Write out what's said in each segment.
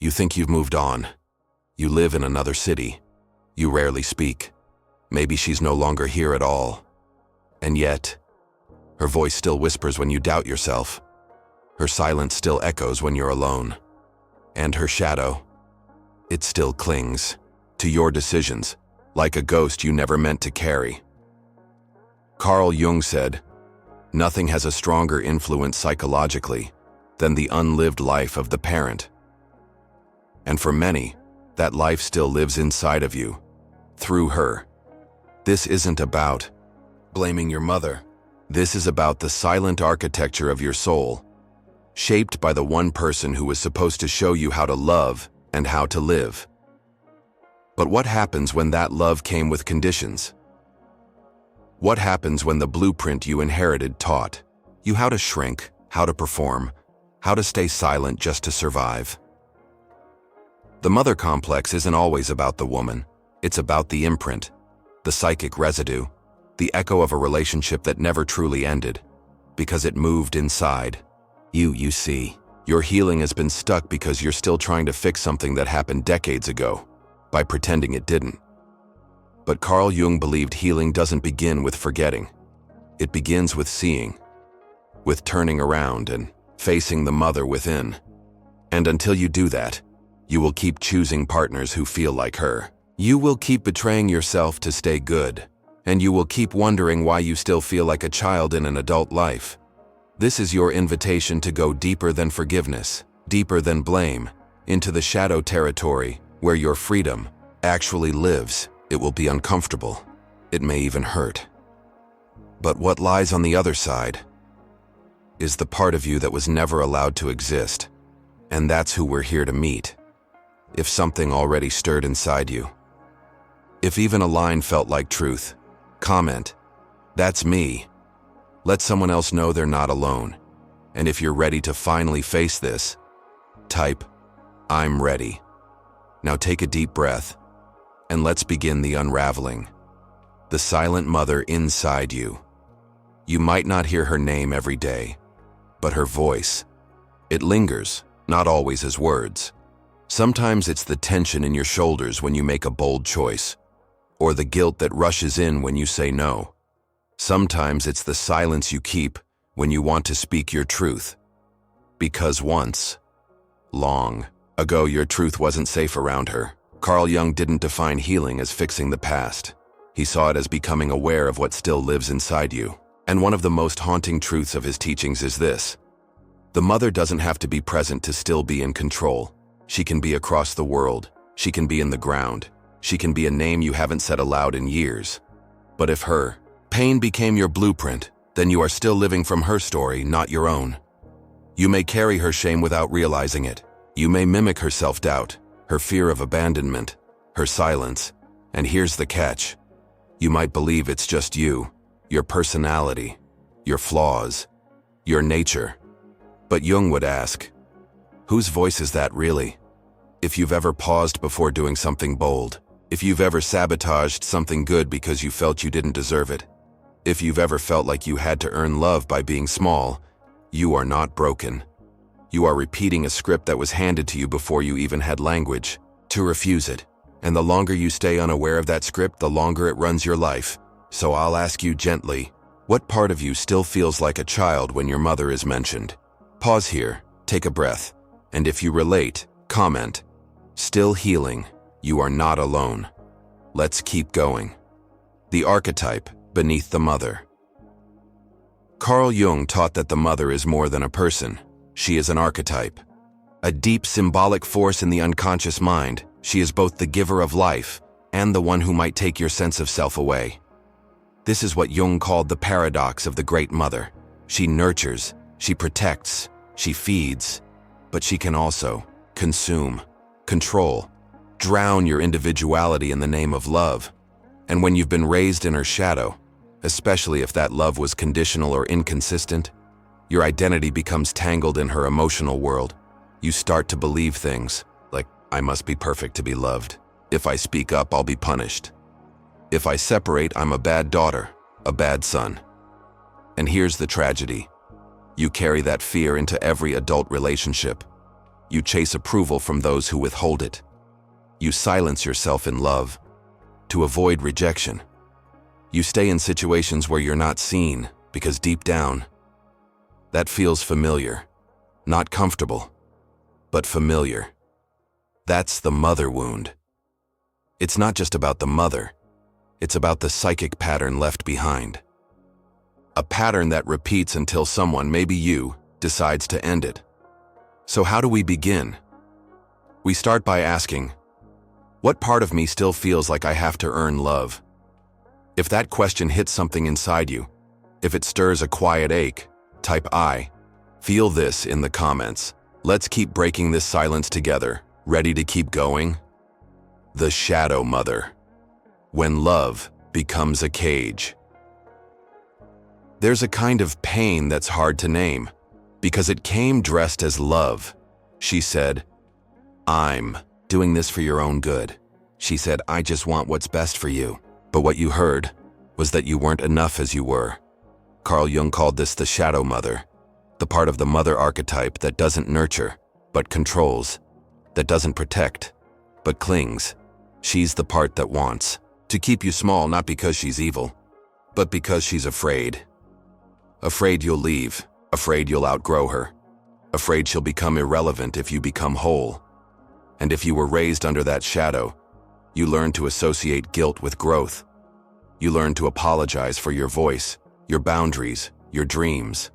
You think you've moved on. You live in another city. You rarely speak. Maybe she's no longer here at all. And yet, her voice still whispers when you doubt yourself. Her silence still echoes when you're alone. And her shadow, it still clings to your decisions, like a ghost you never meant to carry. Carl Jung said, "Nothing has a stronger influence psychologically than the unlived life of the parent." And for many, that life still lives inside of you, through her. This isn't about blaming your mother. This is about the silent architecture of your soul, shaped by the one person who was supposed to show you how to love and how to live. But what happens when that love came with conditions? What happens when the blueprint you inherited taught you how to shrink, how to perform, how to stay silent just to survive? The mother complex isn't always about the woman. It's about the imprint, the psychic residue, the echo of a relationship that never truly ended, because it moved inside. You see. Your healing has been stuck because you're still trying to fix something that happened decades ago, by pretending it didn't. But Carl Jung believed healing doesn't begin with forgetting. It begins with seeing, with turning around and facing the mother within. And until you do that, you will keep choosing partners who feel like her. You will keep betraying yourself to stay good, and you will keep wondering why you still feel like a child in an adult life. This is your invitation to go deeper than forgiveness, deeper than blame, into the shadow territory where your freedom actually lives. It will be uncomfortable. It may even hurt. But what lies on the other side is the part of you that was never allowed to exist, and that's who we're here to meet. If something already stirred inside you, if even a line felt like truth, comment, "That's me." Let someone else know they're not alone. And if you're ready to finally face this, type, "I'm ready." Now take a deep breath, and let's begin the unraveling. The silent mother inside you. You might not hear her name every day, but her voice, it lingers, not always as words. Sometimes it's the tension in your shoulders when you make a bold choice, or the guilt that rushes in when you say no. Sometimes it's the silence you keep when you want to speak your truth. Because once, long ago, your truth wasn't safe around her. Carl Jung didn't define healing as fixing the past. He saw it as becoming aware of what still lives inside you. And one of the most haunting truths of his teachings is this: the mother doesn't have to be present to still be in control. She can be across the world. She can be in the ground. She can be a name you haven't said aloud in years. But if her pain became your blueprint, then you are still living from her story, not your own. You may carry her shame without realizing it. You may mimic her self-doubt, her fear of abandonment, her silence. And here's the catch. You might believe it's just you, your personality, your flaws, your nature. But Jung would ask, whose voice is that really? If you've ever paused before doing something bold, if you've ever sabotaged something good because you felt you didn't deserve it, if you've ever felt like you had to earn love by being small, you are not broken. You are repeating a script that was handed to you before you even had language to refuse it. And the longer you stay unaware of that script, the longer it runs your life. So I'll ask you gently, what part of you still feels like a child when your mother is mentioned? Pause here, take a breath, and if you relate, comment. Still healing, you are not alone. Let's keep going. The archetype beneath the mother. Carl Jung taught that the mother is more than a person. She is an archetype, a deep symbolic force in the unconscious mind. She is both the giver of life and the one who might take your sense of self away. This is what Jung called the paradox of the great mother. She nurtures, she protects, she feeds, but she can also consume, control, drown your individuality in the name of love. And when you've been raised in her shadow, especially if that love was conditional or inconsistent, your identity becomes tangled in her emotional world. You start to believe things like, I must be perfect to be loved. If I speak up, I'll be punished. If I separate, I'm a bad daughter, a bad son. And here's the tragedy. You carry that fear into every adult relationship. You chase approval from those who withhold it. You silence yourself in love to avoid rejection. You stay in situations where you're not seen because deep down, that feels familiar. Not comfortable, but familiar. That's the mother wound. It's not just about the mother. It's about the psychic pattern left behind. A pattern that repeats until someone, maybe you, decides to end it. So how do we begin? We start by asking, what part of me still feels like I have to earn love? If that question hits something inside you, if it stirs a quiet ache, type I. Feel this in the comments. Let's keep breaking this silence together. Ready to keep going? The shadow mother. When love becomes a cage. There's a kind of pain that's hard to name, because it came dressed as love. She said, I'm doing this for your own good. She said, I just want what's best for you. But what you heard was that you weren't enough as you were. Carl Jung called this the shadow mother, the part of the mother archetype that doesn't nurture, but controls, that doesn't protect, but clings. She's the part that wants to keep you small, not because she's evil, but because she's afraid. Afraid you'll leave, afraid you'll outgrow her, afraid she'll become irrelevant if you become whole. And if you were raised under that shadow, you learn to associate guilt with growth. You learn to apologize for your voice, your boundaries, your dreams.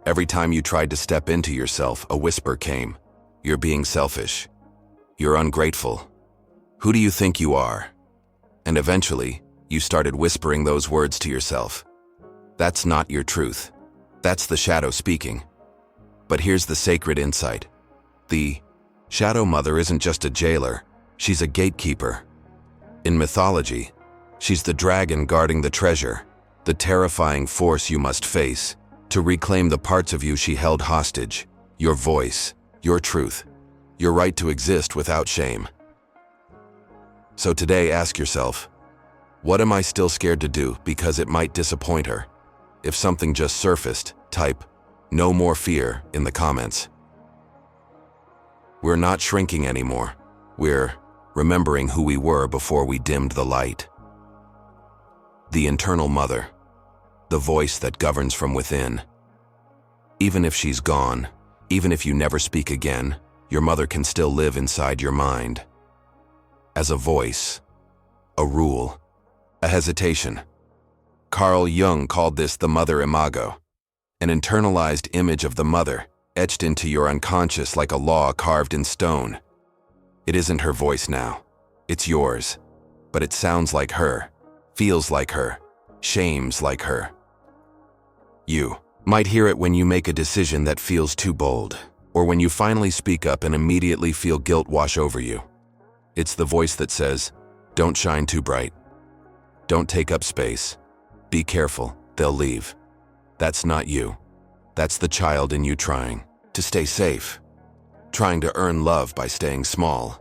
Every time you tried to step into yourself, a whisper came. You're being selfish. You're ungrateful. Who do you think you are? And eventually, you started whispering those words to yourself. That's not your truth. That's the shadow speaking. But here's the sacred insight. The shadow mother isn't just a jailer. She's a gatekeeper. In mythology, she's the dragon guarding the treasure, the terrifying force you must face to reclaim the parts of you she held hostage, your voice, your truth, your right to exist without shame. So today, ask yourself, what am I still scared to do because it might disappoint her? If something just surfaced, type, no more fear in the comments. We're not shrinking anymore. We're remembering who we were before we dimmed the light. The internal mother, the voice that governs from within. Even if she's gone, even if you never speak again, your mother can still live inside your mind. As a voice, a rule, a hesitation. Carl Jung called this the mother imago, an internalized image of the mother, etched into your unconscious like a law carved in stone. It isn't her voice now. It's yours. But it sounds like her, feels like her, shames like her. You might hear it when you make a decision that feels too bold, or when you finally speak up and immediately feel guilt wash over you. It's the voice that says, don't shine too bright. Don't take up space. Be careful, they'll leave. That's not you. That's the child in you trying to stay safe, trying to earn love by staying small.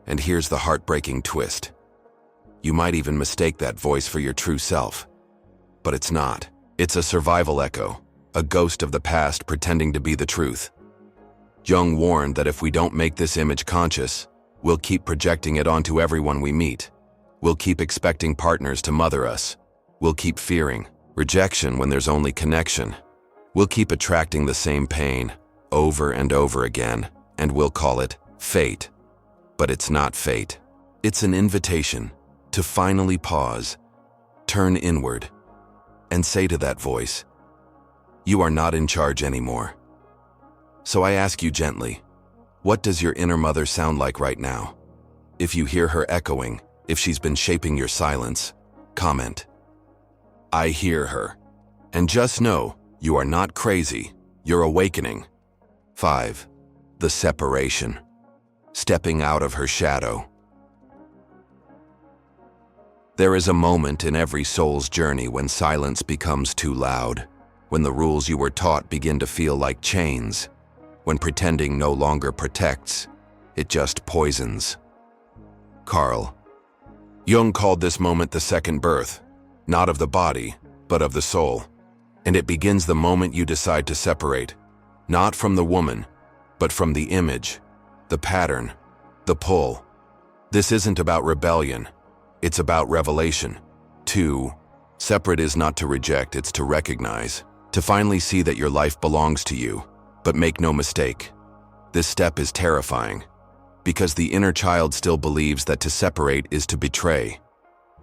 And here's the heartbreaking twist. You might even mistake that voice for your true self. But it's not. It's a survival echo, a ghost of the past pretending to be the truth. Jung warned that if we don't make this image conscious, we'll keep projecting it onto everyone we meet. We'll keep expecting partners to mother us. We'll keep fearing rejection when there's only connection. We'll keep attracting the same pain over and over again, and we'll call it fate. But it's not fate. It's an invitation to finally pause, turn inward, and say to that voice, you are not in charge anymore. So I ask you gently, what does your inner mother sound like right now? If you hear her echoing, if she's been shaping your silence, comment. I hear her. And just know, you are not crazy, you're awakening. 5. The separation. Stepping out of her shadow. There is a moment in every soul's journey when silence becomes too loud, when the rules you were taught begin to feel like chains, when pretending no longer protects, it just poisons. Carl Jung called this moment the second birth, not of the body, but of the soul. And it begins the moment you decide to separate, not from the woman, but from the image, the pattern, the pull. This isn't about rebellion, it's about revelation. 2. Separate is not to reject, it's to recognize, to finally see that your life belongs to you. But make no mistake, this step is terrifying, because the inner child still believes that to separate is to betray,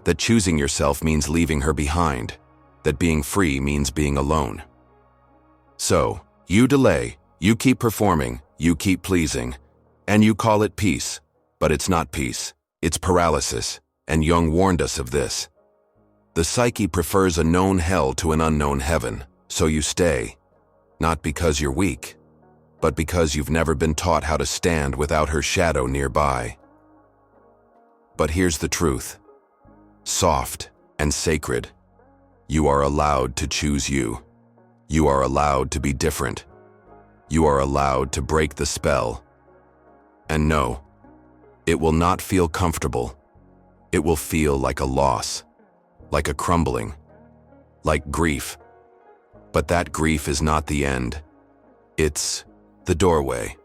that choosing yourself means leaving her behind, that being free means being alone. So, you delay, you keep performing, you keep pleasing, and you call it peace, but it's not peace, it's paralysis, and Jung warned us of this. The psyche prefers a known hell to an unknown heaven, so you stay, not because you're weak, but because you've never been taught how to stand without her shadow nearby. But here's the truth. Soft and sacred, you are allowed to choose you. You are allowed to be different. You are allowed to break the spell. And no, it will not feel comfortable. It will feel like a loss, like a crumbling, like grief. But that grief is not the end. It's the doorway.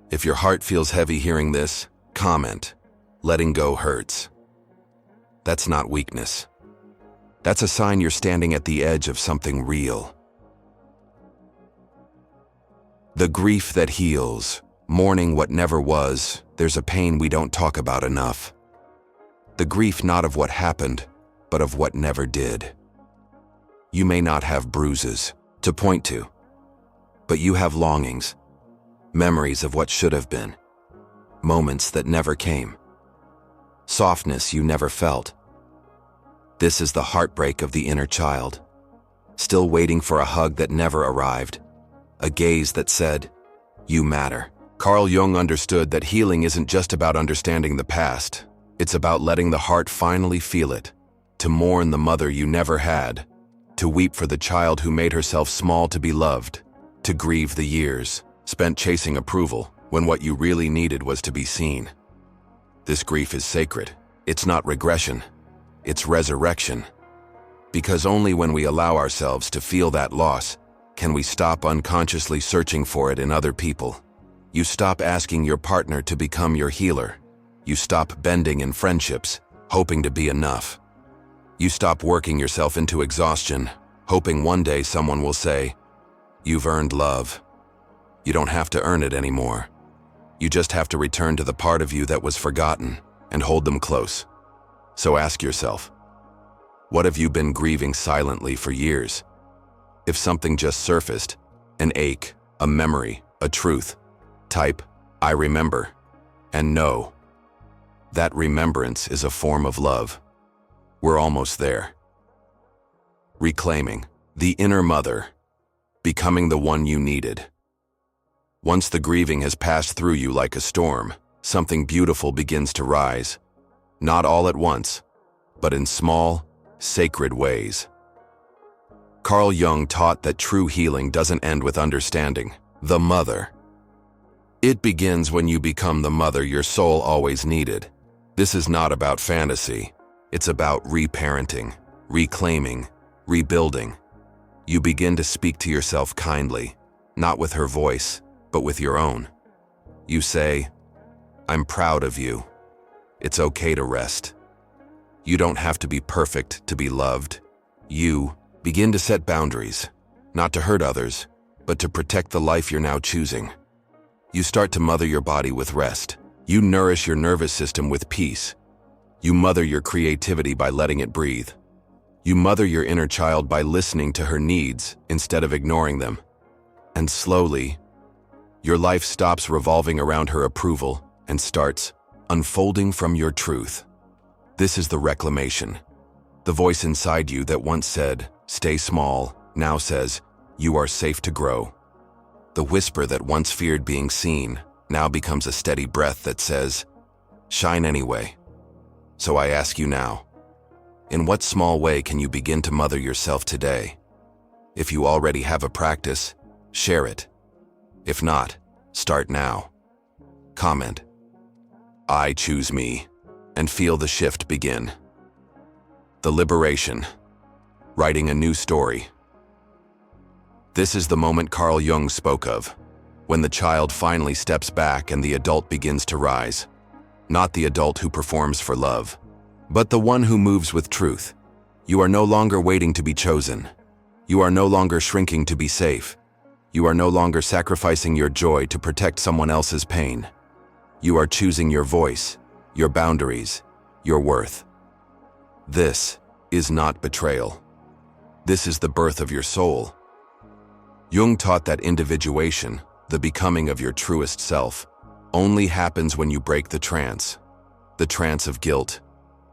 If your heart feels heavy hearing this, comment. Letting go hurts. That's not weakness. That's a sign you're standing at the edge of something real. The grief that heals, mourning what never was, there's a pain we don't talk about enough. The grief not of what happened, but of what never did. You may not have bruises to point to, but you have longings, memories of what should have been, moments that never came, softness you never felt. This is the heartbreak of the inner child, still waiting for a hug that never arrived, a gaze that said, "You matter." Carl Jung understood that healing isn't just about understanding the past, it's about letting the heart finally feel it, to mourn the mother you never had, to weep for the child who made herself small to be loved, to grieve the years spent chasing approval when what you really needed was to be seen. This grief is sacred. It's not regression, it's resurrection. Because only when we allow ourselves to feel that loss can we stop unconsciously searching for it in other people. You stop asking your partner to become your healer. You stop bending in friendships, hoping to be enough. You stop working yourself into exhaustion, hoping one day someone will say, "You've earned love." You don't have to earn it anymore. You just have to return to the part of you that was forgotten and hold them close. So ask yourself, what have you been grieving silently for years? If something just surfaced, an ache, a memory, a truth, type, "I remember," and know. That remembrance is a form of love. We're almost there. Reclaiming the inner mother, becoming the one you needed. Once the grieving has passed through you like a storm, something beautiful begins to rise. Not all at once, but in small, sacred ways. Carl Jung taught that true healing doesn't end with understanding the mother. It begins when you become the mother your soul always needed. This is not about fantasy. It's about reparenting, reclaiming, rebuilding. You begin to speak to yourself kindly, not with her voice, but with your own. You say, "I'm proud of you. It's okay to rest." You don't have to be perfect to be loved. You begin to set boundaries, not to hurt others, but to protect the life you're now choosing. You start to mother your body with rest. You nourish your nervous system with peace. You mother your creativity by letting it breathe. You mother your inner child by listening to her needs instead of ignoring them. And slowly, your life stops revolving around her approval and starts unfolding from your truth. This is the reclamation. The voice inside you that once said, "Stay small," now says, "You are safe to grow." The whisper that once feared being seen now becomes a steady breath that says, "Shine anyway." So I ask you now, in what small way can you begin to mother yourself today? If you already have a practice, share it. If not, start now. Comment, "I choose me," and feel the shift begin. The liberation. Writing a new story. This is the moment Carl Jung spoke of. when the child finally steps back and the adult begins to rise. Not the adult who performs for love, but the one who moves with truth. You are no longer waiting to be chosen. You are no longer shrinking to be safe. You are no longer sacrificing your joy to protect someone else's pain. You are choosing your voice, your boundaries, your worth. This is not betrayal. This is the birth of your soul. Jung taught that individuation, the becoming of your truest self, only happens when you break the trance of guilt,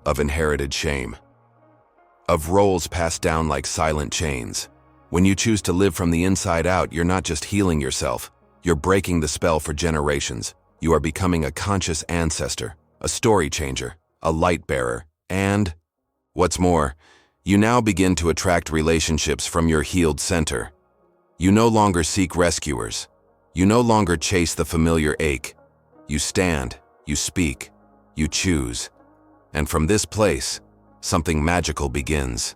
of inherited shame, of roles passed down like silent chains. When you choose to live from the inside out, you're not just healing yourself, you're breaking the spell for generations. You are becoming a conscious ancestor, a story changer, a light bearer, and, what's more, you now begin to attract relationships from your healed center. You no longer seek rescuers. You no longer chase the familiar ache. You stand, you speak, you choose. And from this place, something magical begins.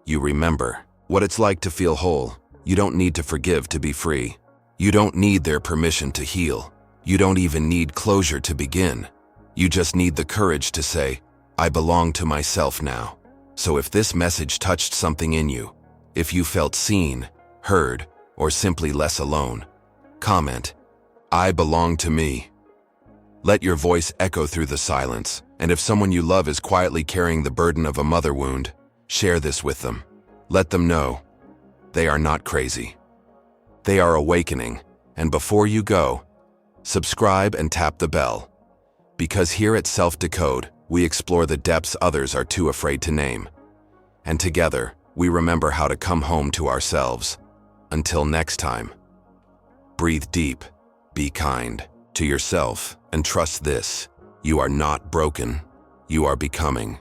You remember what it's like to feel whole. You don't need to forgive to be free. You don't need their permission to heal. You don't even need closure to begin. You just need the courage to say, I belong to myself now. So if this message touched something in you, if you felt seen, heard, or simply less alone, comment, I belong to me. Let your voice echo through the silence, and if someone you love is quietly carrying the burden of a mother wound, share this with them. Let them know they are not crazy. They are awakening, and before you go, subscribe and tap the bell. Because here at Decode, we explore the depths others are too afraid to name. And together, we remember how to come home to ourselves. Until next time, breathe deep, be kind to yourself, and trust this: you are not broken, you are becoming.